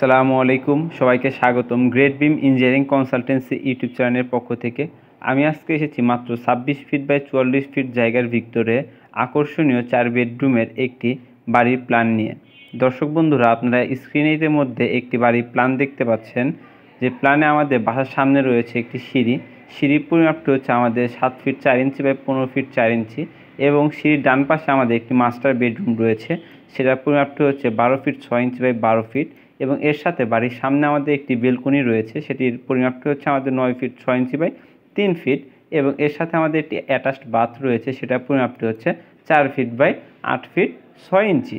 আসসালামু আলাইকুম, সবাইকে স্বাগতম গ্রেট বিম ইঞ্জিনিয়ারিং কনসালটেন্সি ইউটিউব চ্যানেলের পক্ষ থেকে। আমি আজকে এসেছি মাত্র 26 ফিট বাই 44 ফিট জায়গার ভিতরে আকর্ষণীয় 4 বেডরুমের একটি বাড়ির প্ল্যান নিয়ে। দর্শক বন্ধুরা, আপনারা স্ক্রিনের মধ্যে একটি বাড়ির প্ল্যান দেখতে পাচ্ছেন। যে প্ল্যানে আমাদের বাসার সামনে রয়েছে একটি সিঁড়ির পরিমাপটি হচ্ছে আমাদের 7 ফিট 4 ইঞ্চি বাই 15 ফিট 4 ইঞ্চি, এবং সিঁড়ির ডান পাশে আমাদের একটি মাস্টার বেডরুম রয়েছে, সেটার পরিমাপটি হচ্ছে 12 ফিট 6 ইঞ্চি বাই 12 ফিট। এবং এর সাথে বাড়ির সামনে আমাদের একটি বেলকনি রয়েছে, সেটির পরিমাপটি হচ্ছে আমাদের 9 ফিট 6 ইঞ্চি বাই 3 ফিট। এবং এর সাথে আমাদের একটি অ্যাটাচড বাথ রয়েছে, সেটার পরিমাপটি হচ্ছে 4 ফিট বাই 8 ফিট 6 ইঞ্চি।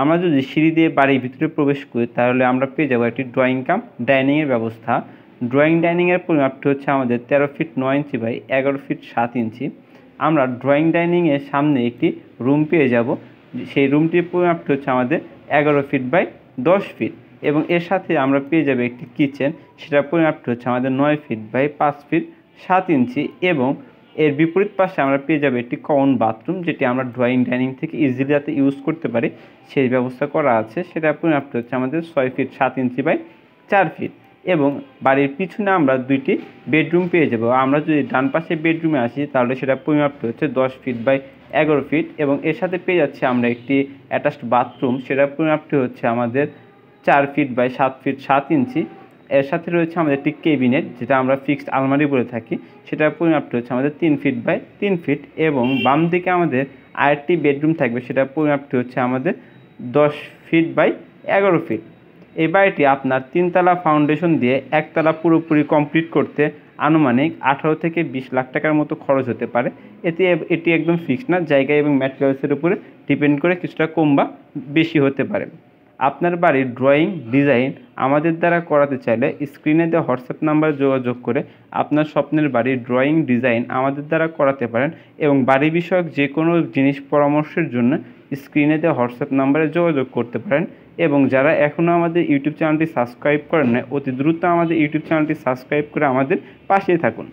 আমরা যদি সিঁড়ি দিয়ে বাড়ির ভিতরে প্রবেশ করি তাহলে আমরা পেয়ে যাবো একটি ড্রয়িং কাম ডাইনিংয়ের ব্যবস্থা। ড্রয়িং ডাইনিংয়ের পরিমাপটি হচ্ছে আমাদের 13 ফিট 9 ইঞ্চি বাই 11 ফিট 7 ইঞ্চি। আমরা ড্রয়িং ডাইনিংয়ের সামনে একটি রুম পেয়ে যাব, সেই রুমটির পরিমাপটি হচ্ছে আমাদের 11 ফিট বাই 10 ফিট। এবং এর সাথে আমরা পেয়ে যাবে একটি কিচেন, সেটার পরিমাপটি হচ্ছে আমাদের 9 ফিট বাই 5 ফিট 7 ইঞ্চি। এবং এর বিপরীত পাশে আমরা পেয়ে যাবে একটি কমন বাথরুম, যেটি আমরা ড্রয়িং ডাইনিং থেকে ইজিলি যাতে ইউজ করতে পারি সেই ব্যবস্থা করা আছে। সেটার পরিমাপটি হচ্ছে আমাদের 6 ফিট 7 ইঞ্চি বাই 4 ফিট। এবং বাড়ির পিছনে আমরা দুইটি বেডরুম পেয়ে যাব। আমরা যদি ডান পাশে বেডরুমে আসি তাহলে সেটার পরিমাপটি হচ্ছে 10 ফিট বাই 11 ফিট। এবং এর সাথে পেয়ে যাচ্ছে আমরা একটি অ্যাটাচড বাথরুম, সেটার পরিমাপটি হচ্ছে আমাদের 4 ফিট বাই 7 ফিট 7 ইঞ্চি। এর সাথে রয়েছে আমাদের একটি কেবিনেট, যেটা আমরা ফিক্সড আলমারি বলে থাকি, সেটার পরিমাপটি হচ্ছে আমাদের 3 ফিট বাই 3 ফিট। এবং বাম দিকে আমাদের আরেকটি বেডরুম থাকবে, সেটার পরিমাপটি হচ্ছে আমাদের 10 ফিট বাই 11 ফিট। এই বাড়িটি আপনার 3 তলা ফাউন্ডেশন দিয়ে একতলা পুরোপুরি কমপ্লিট করতে আনুমানিক 18 থেকে 20 লাখ টাকার মতো খরচ হতে পারে। এটি একদম ফিক্সড না, জায়গা এবং ম্যাটেরিয়ালসের উপরে ডিপেন্ড করে কিছুটা কম বা বেশি হতে পারে। আপনার বাড়ির ড্রয়িং ডিজাইন আমাদের দ্বারা করাতে চাইলে স্ক্রিনে দেওয়া হোয়াটসঅ্যাপ নাম্বারে যোগাযোগ করে আপনার স্বপ্নের বাড়ির ড্রয়িং ডিজাইন আমাদের দ্বারা করাতে পারেন। এবং বাড়ি বিষয়ক যে কোনো জিনিস পরামর্শের জন্য স্ক্রিনে দেওয়া হোয়াটসঅ্যাপ নাম্বারে যোগাযোগ করতে পারেন। এবং যারা এখনও আমাদের ইউটিউব চ্যানেলটি সাবস্ক্রাইব করেন না, অতি দ্রুত আমাদের ইউটিউব চ্যানেলটি সাবস্ক্রাইব করে আমাদের পাশেই থাকুন।